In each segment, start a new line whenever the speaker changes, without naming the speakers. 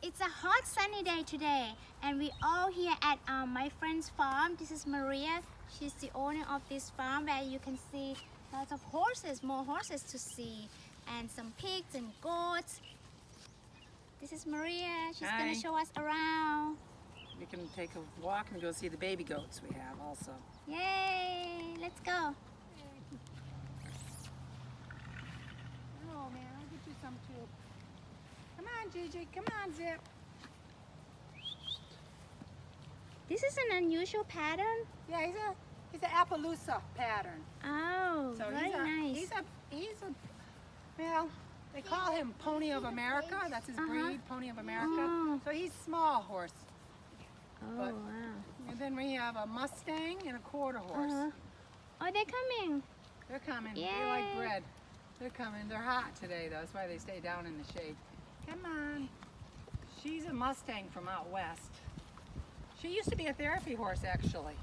It's a hot sunny day today, and we all here at my friend's farm. This is Maria. She's the owner of this farm where you can see lots of horses, more horses to see, and some pigs and goats. This is Maria. She's
Hi.
gonna show us around.
We can take a walk and go see the baby goats we have also.
Yay! Let's go.
Oh man, I'll get you some too. Come on, Gigi. Come on, Zip.
This is an unusual pattern.
Yeah, he's an Appaloosa pattern.
Oh,
So
very nice.
Well, they call him Pony of America. That's his breed, Pony of America.
Oh.
So he's small horse.
Oh,
but-
wow.
And then we have a Mustang and a quarter horse.
Oh, they're coming.
They're coming.
Yay.
They like bread. They're coming. They're hot today, though. That's why they stay down in the shade. Come on. She's a Mustang from out west. She used to be a therapy horse, actually.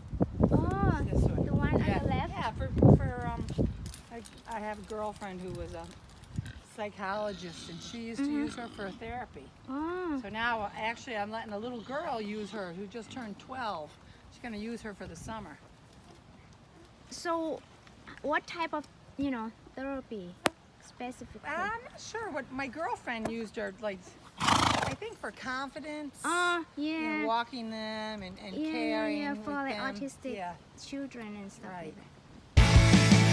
Oh,
This one.
the one
Yeah.
on the left?
Yeah, I have a girlfriend who was a psychologist, and she used to use her for therapy.
Oh,
So now, actually, I'm letting a little girl use her who just turned 12. She's going to use her for the summer.
so what type of, therapy specifically?
I'm not sure what my girlfriend used her, like, I think for confidence.
Oh, yeah.
Walking them and
Yeah,
caring
yeah,
with
for like
them.
autistic
Yeah,
children and stuff
right.
like that.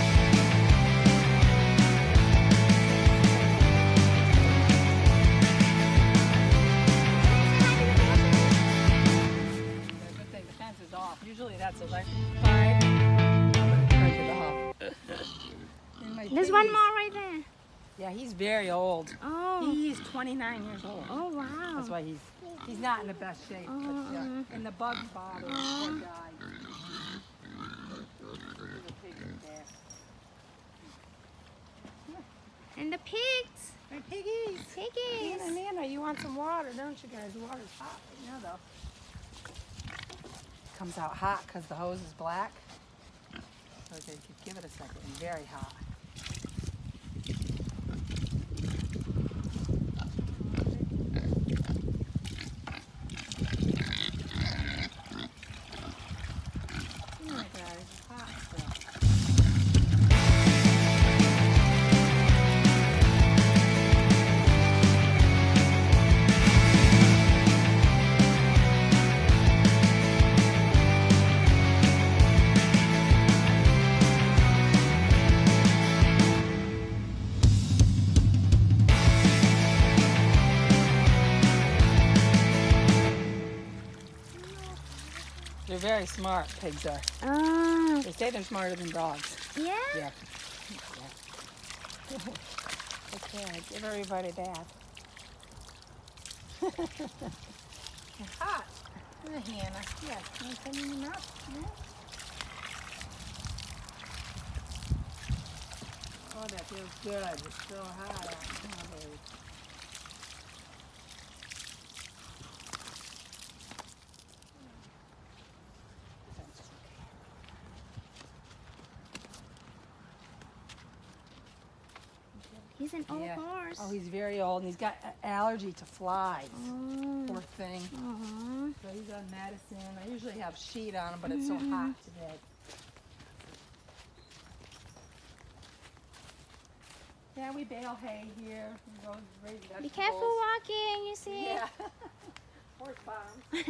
The good thing, the fence is off. Usually that's electrified. Turn it off. And my
There's one
piggies-
more right there.
Yeah, he's very old.
Oh,
He's 29 years old.
oh wow.
That's why he's not in the best shape. But yeah. And the bug bother, poor guy. There's a pig in there.
And the pigs.
Hey, piggies.
Piggies.
Nana, you want some water, don't you guys? The water's hot right now, though. Comes out hot because the hose is black. So they could give it a second. It's very hot. Oh my God, it's hot still. They're very smart, pigs are.
Oh,
They say they're smarter than dogs.
yeah.
Yeah. Okay, give everybody that. It's hot. Hannah. Yeah, can you put it in your mouth? Yeah. Oh, that feels good. It's so hot out. Oh, baby.
He's an old
Yeah.
horse.
Oh, he's very old, and he's got an allergy to flies.
Oh.
Poor thing.
Aw.
So he's on medicine. I usually have sheet on him, but it's so hot today. Yeah, we bale hay here. We go raise vegetables.
Be careful walking, you see.
Yeah. Horse bombs.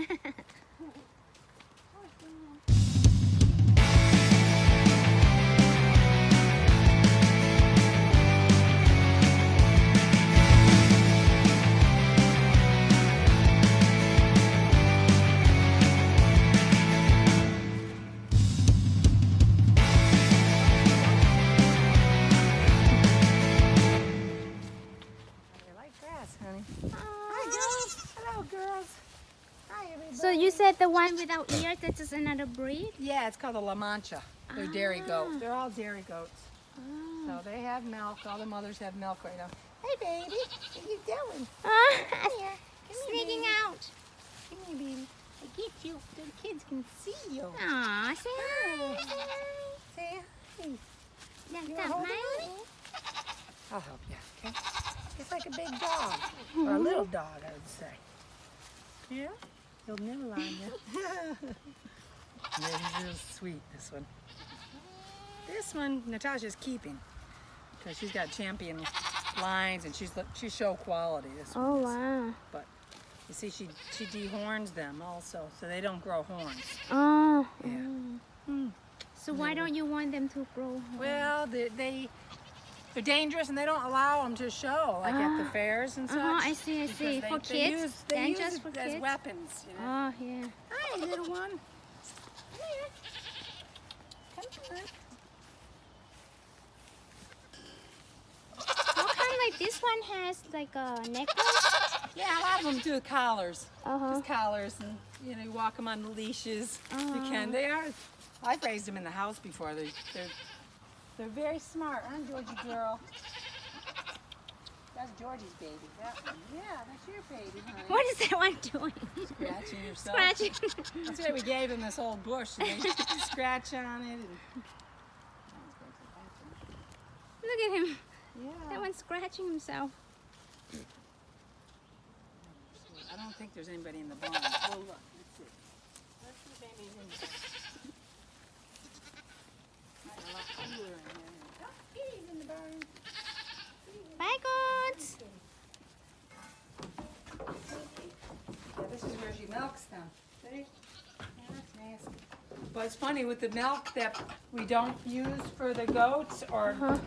You like grass, honey. Hi, girls. Hello, girls. Hi, everybody.
So you said the one without ears, that's just another breed?
Yeah, it's called a La Mancha. They're dairy
Ah.
goats. They're all dairy goats.
Oh.
So they have milk. All the mothers have milk right now. Hey, baby. What you doing?
Ah,
Come
sneaking
baby.
out.
Come here, baby. I get you so the kids can see you.
Aw, say hi.
Say hi.
อยาก
You
จับ
want
ไหม
to hold it? I'll help you, okay? It's like a big dog. Or a little dog, I would say. Yeah? He'll nibble on you. Yeah, he's real sweet, this one. This one, Natasha's keeping. Because she's got champion lines and she's show quality, this one
Oh,
is.
wow.
But you see, she dehorns them also, so they don't grow horns.
Oh.
Yeah.
So why don't you want them to grow?
Well, they're dangerous and they don't allow them to show, like at the fairs and such.
I see, I see.
Because
For kids?
They use
Just
it
for
as
kids?
weapons, you know.
Oh, yeah.
Hi, little one. Come here. Come on.
How come like this one has like a necklace?
Yeah, a lot of them do collars.
Uh-huh.
Just collars, and you know, you walk them on the leashes. You can. They are. I've raised them in the house before. They're very smart, huh, Georgie girl? That's Georgie's baby. That one. Yeah, that's your baby, honey.
What is that one doing?
Scratching yourself.
Scratching.
That's why we gave them this old bush, and they scratch on it. And...
Look at him.
Yeah.
That one's scratching himself.
I don't think there's anybody in the barn. Well, look, let's see. Let's see if anybody's in the barn. Not a lot cooler in there. Oh, Kitty's in the barn.
Bye, goats.
Yeah, this is where she milks them. See? Yeah, that's nasty. But it's funny with the milk that we don't use for the goats, or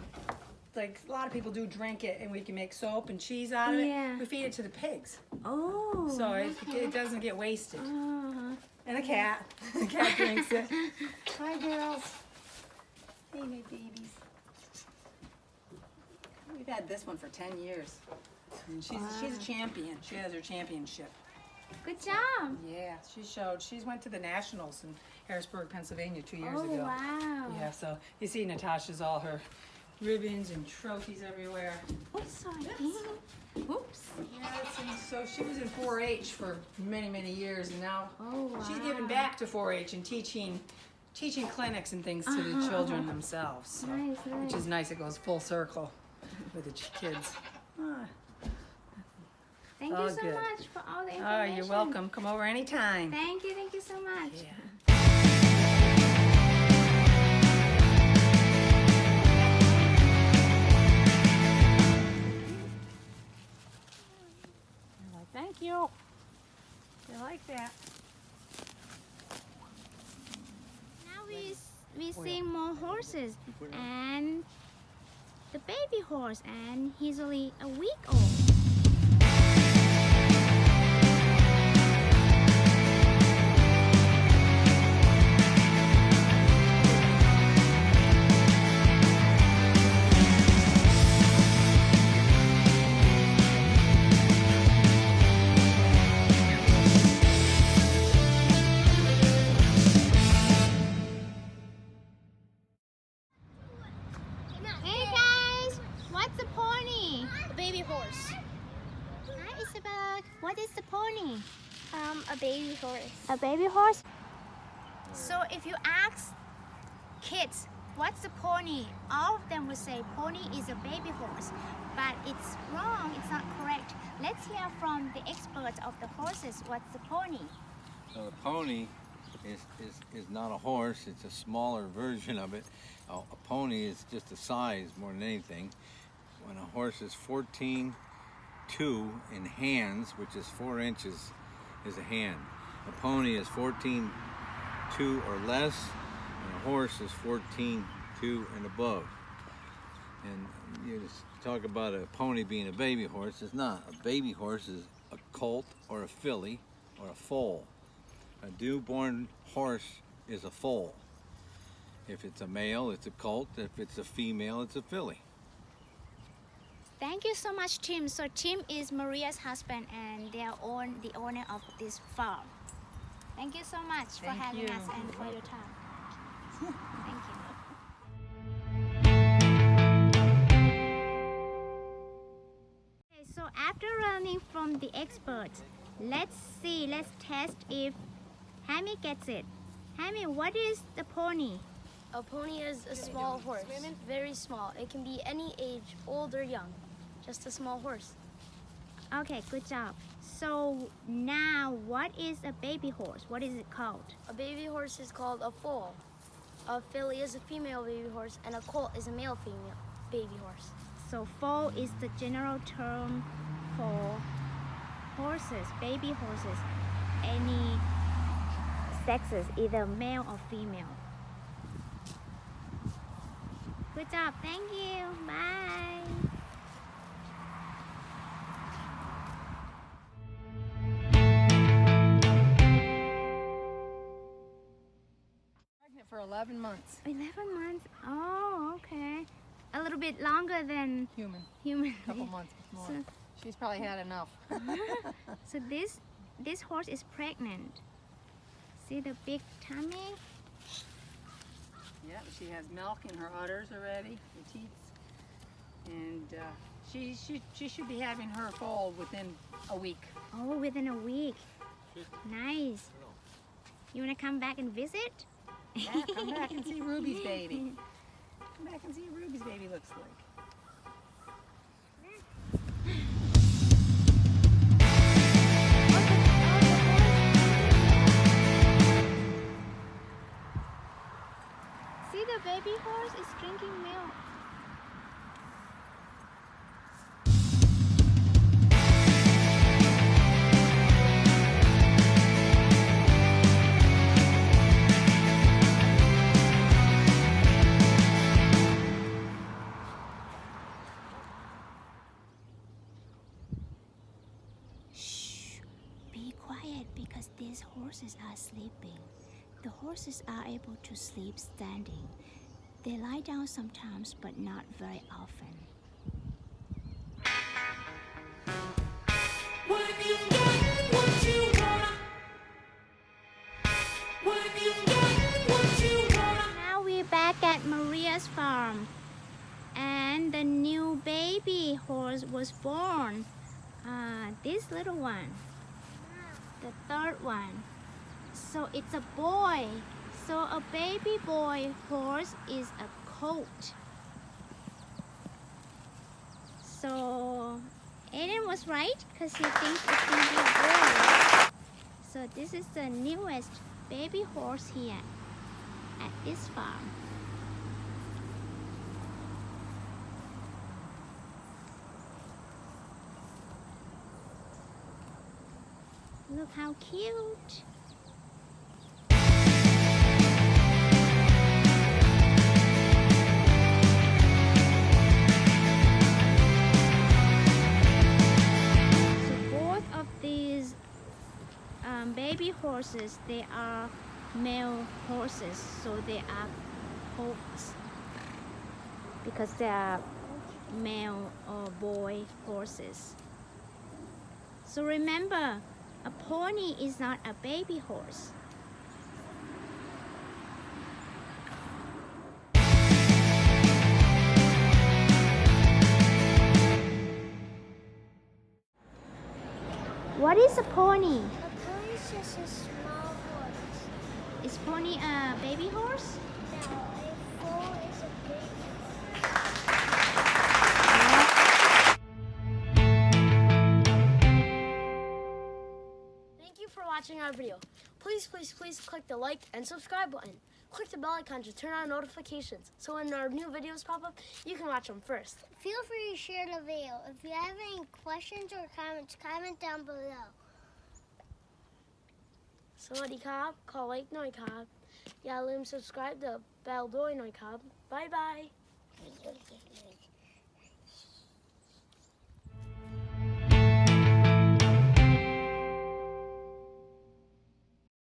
like a lot of people do drink it, and we can make soap and cheese out of
Yeah.
it. We feed it to the pigs,
Oh.
so it doesn't get wasted.
Uh-huh.
And a cat. The cat drinks it. Hi, girls. Hey, my babies. We've had this one for 10 years. And she's a champion. She has her championship.
Good job.
Yeah, she went to the Nationals in Harrisburg, Pennsylvania 2 years
Oh,
ago.
wow.
Yeah, so you see Natasha's all her ribbons and trophies everywhere.
Oh, sorry. Oops.
Yes, and so she was in 4-H for many, many years, and now she's giving
wow.
back to 4-H and teaching clinics and things to the children themselves. So,
Nice,
which is nice. It goes full circle with the kids.
Thank
all
you so
good.
much for all the information.
Oh, you're welcome. Come over anytime.
Thank you so much.
Yeah. Thank you. You like that?
Now we seeing more horses, and the baby horse, and he's only a week old. Hey guys, what's a pony?
A baby horse.
Hi Isabel, what is the pony?
A baby horse.
A baby horse? So if you ask kids, what's a pony? All of them will say pony is a baby horse. But it's wrong, it's not correct. Let's hear from the experts of the horses, what's the pony?
So the pony is not a horse, it's a smaller version of it. A pony is just a size more than anything. When a horse is 14.2 in hands, which is 4 inches, is a hand. A pony is 14.2 or less, and a horse is 14.2 and above. And you just talk about a pony being a baby horse. It's not. A baby horse is a colt or a filly or a foal. A newborn horse is a foal. If it's a male, it's a colt. If it's a female, it's a filly.
Thank you so much, Tim. So Tim is Maria's husband, and they are the owner of this farm. Thank you so much for
Thank
having
you.
us and for your time. Thank you. Okay, so after learning from the experts, let's test if Hammy gets it. Hammy, what is the pony?
A pony is a small horse. Very small. It can be any age, old or young. Just a small horse.
Okay, good job. So now, what is a baby horse? What is it called?
A baby horse is called a foal. A filly is a female baby horse, and a colt is a male female baby horse.
So foal is the general term for horses, baby horses, any sexes, either male or female. Good job, thank you, bye.
Pregnant for 11 months.
11 months, oh, okay. A little bit longer than
Human.
human.
A couple months more.
So,
She's probably had enough.
so this horse is pregnant. See the big tummy?
Yeah, she has milk in her udders already, her teats. And she should be having her foal within a week.
Oh, within a week. Nice. You want to come back and visit?
Yeah, come back and see Ruby's baby. Come back and see what Ruby's baby looks like.
See, the baby horse is drinking milk. Shh, be quiet because these horses are sleeping. The horses are able to sleep standing. They lie down sometimes, but not very often. Now we're back at Maria's farm, and the new baby horse was born. This little one, the third one. So it's a boy. So a baby boy horse is a colt. So Aiden was right because he thinks it's going to be a boy. So this is the newest baby horse here at this farm. Look how cute. Baby horses, they are male horses, so they are colts because they are male or boy horses. So remember, a pony is not a baby horse. What is a pony?
It's just a small horse.
Is pony a baby horse?
No, a foal is a baby horse. Thank you for watching our video. Please click the like and subscribe button. Click the bell icon to turn on notifications so when our new videos pop up, you can watch them first.
Feel free to share the video. If you have any questions or comments, comment down below.
Sawadee Kab, call like Noi Kab. Yalim subscribe to Bell Doi Noi Kab. Bye bye.